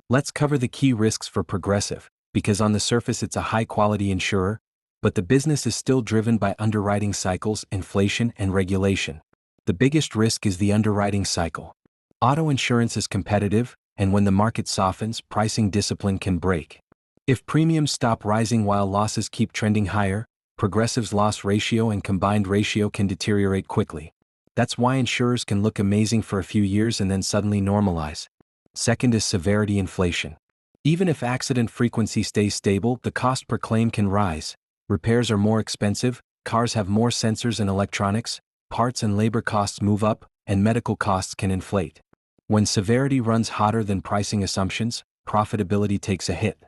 Let's cover the key risks for Progressive, because on the surface it's a high-quality insurer, but the business is still driven by underwriting cycles, inflation, and regulation. The biggest risk is the underwriting cycle. Auto insurance is competitive, and when the market softens, pricing discipline can break. If premiums stop rising while losses keep trending higher, Progressive's loss ratio and combined ratio can deteriorate quickly. That's why insurers can look amazing for a few years and then suddenly normalize. Second is severity inflation. Even if accident frequency stays stable, the cost per claim can rise. Repairs are more expensive, cars have more sensors and electronics, parts and labor costs move up, and medical costs can inflate. When severity runs hotter than pricing assumptions, profitability takes a hit.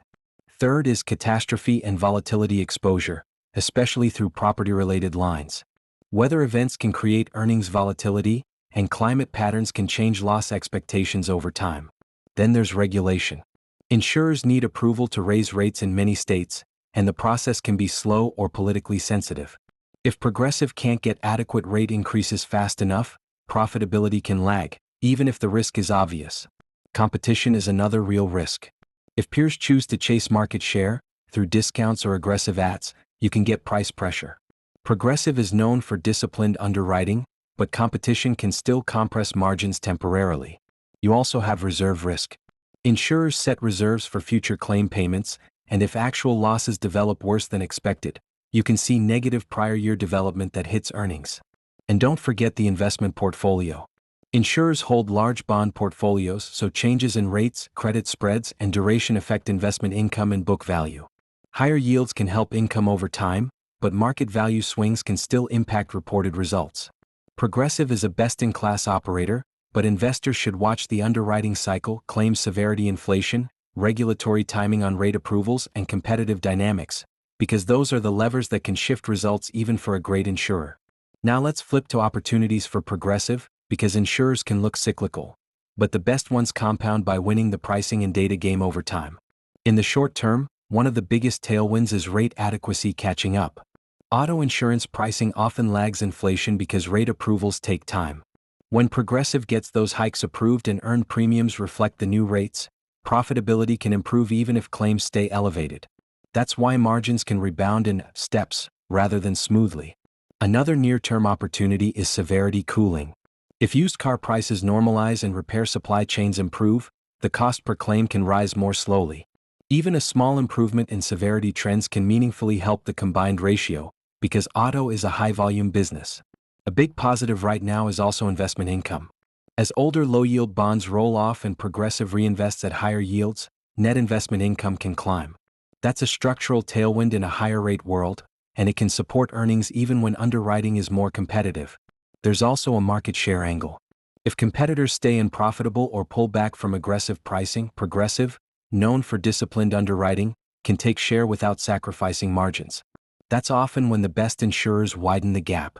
Third is catastrophe and volatility exposure, especially through property-related lines. Weather events can create earnings volatility, and climate patterns can change loss expectations over time. Then there's regulation. Insurers need approval to raise rates in many states, and the process can be slow or politically sensitive. If Progressive can't get adequate rate increases fast enough, profitability can lag, even if the risk is obvious. Competition is another real risk. If peers choose to chase market share, through discounts or aggressive ads, you can get price pressure. Progressive is known for disciplined underwriting, but competition can still compress margins temporarily. You also have reserve risk. Insurers set reserves for future claim payments, and if actual losses develop worse than expected, you can see negative prior year development that hits earnings. And don't forget the investment portfolio. Insurers hold large bond portfolios, so changes in rates, credit spreads, and duration affect investment income and book value. Higher yields can help income over time, but market value swings can still impact reported results. Progressive is a best-in-class operator, but investors should watch the underwriting cycle, claims severity inflation, regulatory timing on rate approvals, and competitive dynamics, because those are the levers that can shift results even for a great insurer. Now let's flip to opportunities for Progressive, because insurers can look cyclical, but the best ones compound by winning the pricing and data game over time. In the short term, one of the biggest tailwinds is rate adequacy catching up. Auto insurance pricing often lags inflation because rate approvals take time. When Progressive gets those hikes approved and earned premiums reflect the new rates, profitability can improve even if claims stay elevated. That's why margins can rebound in steps rather than smoothly. Another near-term opportunity is severity cooling. If used car prices normalize and repair supply chains improve, the cost per claim can rise more slowly. Even a small improvement in severity trends can meaningfully help the combined ratio, because auto is a high-volume business. A big positive right now is also investment income. As older low-yield bonds roll off and Progressive reinvests at higher yields, net investment income can climb. That's a structural tailwind in a higher-rate world, and it can support earnings even when underwriting is more competitive. There's also a market share angle. If competitors stay unprofitable or pull back from aggressive pricing, Progressive, known for disciplined underwriting, can take share without sacrificing margins. That's often when the best insurers widen the gap.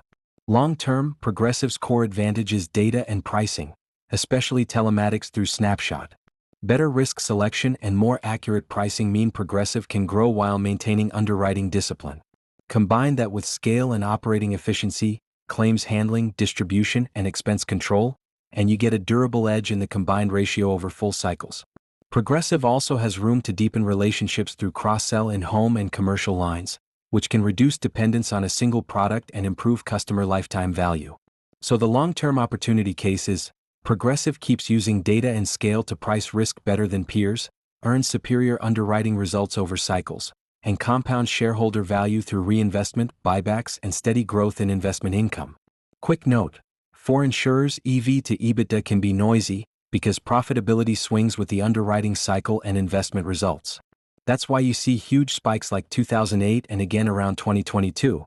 Long-term, Progressive's core advantage is data and pricing, especially telematics through Snapshot. Better risk selection and more accurate pricing mean Progressive can grow while maintaining underwriting discipline. Combine that with scale and operating efficiency, claims handling, distribution, and expense control, and you get a durable edge in the combined ratio over full cycles. Progressive also has room to deepen relationships through cross-sell in home and commercial lines, which can reduce dependence on a single product and improve customer lifetime value. So the long-term opportunity case is, Progressive keeps using data and scale to price risk better than peers, earns superior underwriting results over cycles, and compounds shareholder value through reinvestment, buybacks, and steady growth in investment income. Quick note: for insurers, EV to EBITDA can be noisy, because profitability swings with the underwriting cycle and investment results. That's why you see huge spikes like 2008 and again around 2022.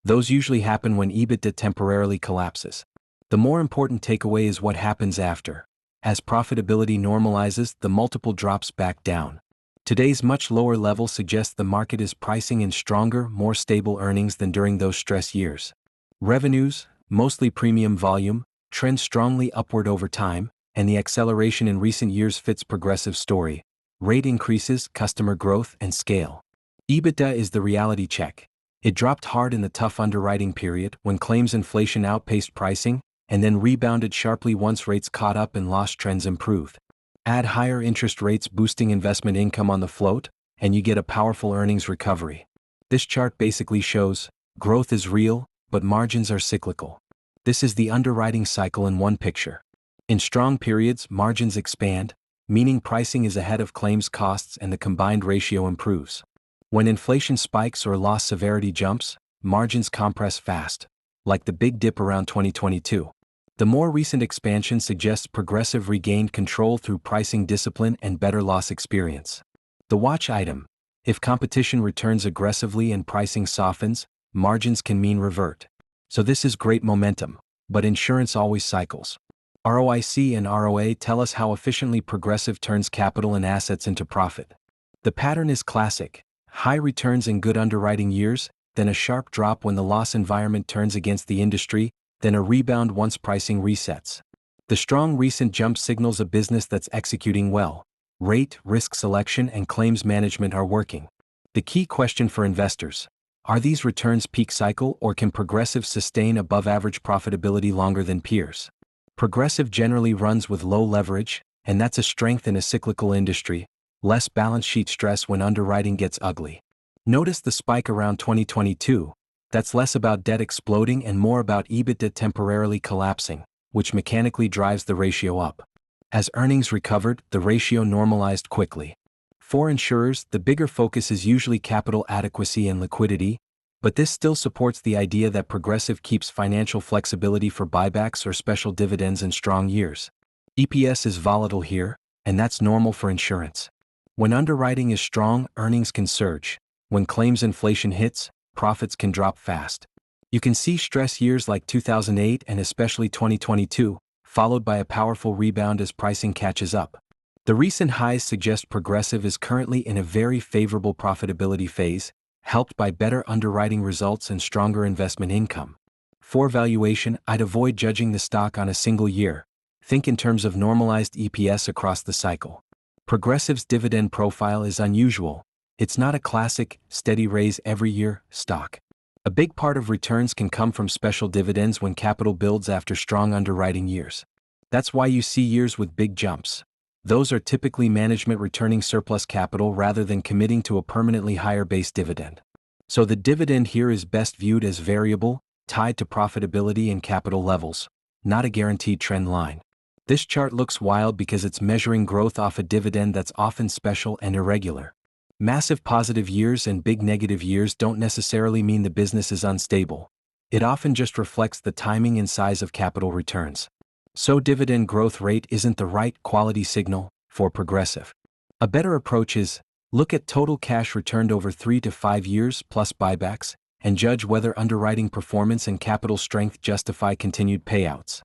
Those usually happen when EBITDA temporarily collapses. The more important takeaway is what happens after. As profitability normalizes, the multiple drops back down. Today's much lower level suggests the market is pricing in stronger, more stable earnings than during those stress years. Revenues, mostly premium volume, trend strongly upward over time, and the acceleration in recent years fits Progressive's story: rate increases, customer growth, and scale. EBITDA is the reality check. It dropped hard in the tough underwriting period when claims inflation outpaced pricing, and then rebounded sharply once rates caught up and loss trends improved. Add higher interest rates boosting investment income on the float, and you get a powerful earnings recovery. This chart basically shows growth is real, but margins are cyclical. This is the underwriting cycle in one picture. In strong periods, margins expand, meaning pricing is ahead of claims costs and the combined ratio improves. When inflation spikes or loss severity jumps, margins compress fast, like the big dip around 2022. The more recent expansion suggests Progressive regained control through pricing discipline and better loss experience. The watch item: if competition returns aggressively and pricing softens, margins can mean revert. So this is great momentum, but insurance always cycles. ROIC and ROA tell us how efficiently Progressive turns capital and assets into profit. The pattern is classic: high returns in good underwriting years, then a sharp drop when the loss environment turns against the industry, then a rebound once pricing resets. The strong recent jump signals a business that's executing well. Rate, risk selection, and claims management are working. The key question for investors: are these returns peak cycle, or can Progressive sustain above-average profitability longer than peers? Progressive generally runs with low leverage, and that's a strength in a cyclical industry. Less balance sheet stress when underwriting gets ugly. Notice the spike around 2022. That's less about debt exploding and more about EBITDA temporarily collapsing, which mechanically drives the ratio up. As earnings recovered, the ratio normalized quickly. For insurers, the bigger focus is usually capital adequacy and liquidity, but this still supports the idea that Progressive keeps financial flexibility for buybacks or special dividends in strong years. EPS is volatile here, and that's normal for insurance. When underwriting is strong, earnings can surge. When claims inflation hits, profits can drop fast. You can see stress years like 2008 and especially 2022, followed by a powerful rebound as pricing catches up. The recent highs suggest Progressive is currently in a very favorable profitability phase, helped by better underwriting results and stronger investment income. For valuation, I'd avoid judging the stock on a single year. Think in terms of normalized EPS across the cycle. Progressive's dividend profile is unusual. It's not a classic, steady raise every year stock. A big part of returns can come from special dividends when capital builds after strong underwriting years. That's why you see years with big jumps. Those are typically management returning surplus capital rather than committing to a permanently higher base dividend. So the dividend here is best viewed as variable, tied to profitability and capital levels, not a guaranteed trend line. This chart looks wild because it's measuring growth off a dividend that's often special and irregular. Massive positive years and big negative years don't necessarily mean the business is unstable. It often just reflects the timing and size of capital returns. So dividend growth rate isn't the right quality signal for Progressive. A better approach is, look at total cash returned over 3 to 5 years plus buybacks, and judge whether underwriting performance and capital strength justify continued payouts.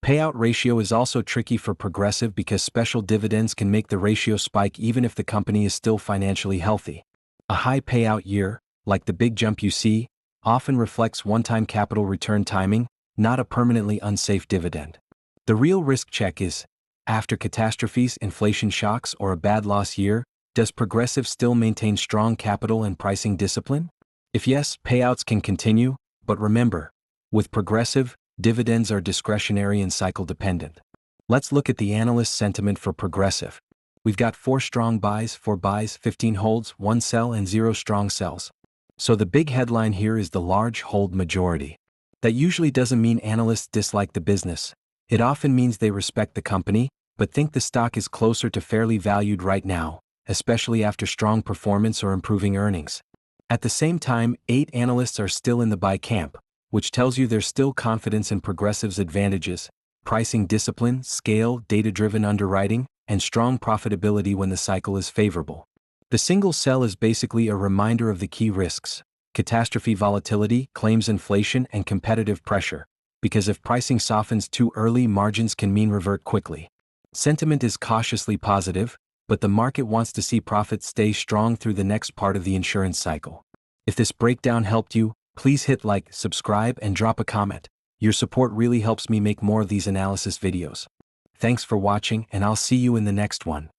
Payout ratio is also tricky for Progressive because special dividends can make the ratio spike even if the company is still financially healthy. A high payout year, like the big jump you see, often reflects one-time capital return timing, not a permanently unsafe dividend. The real risk check is, after catastrophes, inflation shocks, or a bad loss year, does Progressive still maintain strong capital and pricing discipline? If yes, payouts can continue, but remember, with Progressive, dividends are discretionary and cycle-dependent. Let's look at the analyst sentiment for Progressive. We've got 4 strong buys, 4 buys, 15 holds, 1 sell, and 0 strong sells. So the big headline here is the large hold majority. That usually doesn't mean analysts dislike the business. It often means they respect the company, but think the stock is closer to fairly valued right now, especially after strong performance or improving earnings. At the same time, 8 analysts are still in the buy camp, which tells you there's still confidence in Progressive's advantages: pricing discipline, scale, data-driven underwriting, and strong profitability when the cycle is favorable. The single sell is basically a reminder of the key risks: catastrophe volatility, claims inflation, and competitive pressure, because if pricing softens too early, margins can mean revert quickly. Sentiment is cautiously positive, but the market wants to see profits stay strong through the next part of the insurance cycle. If this breakdown helped you, please hit like, subscribe, and drop a comment. Your support really helps me make more of these analysis videos. Thanks for watching, and I'll see you in the next one.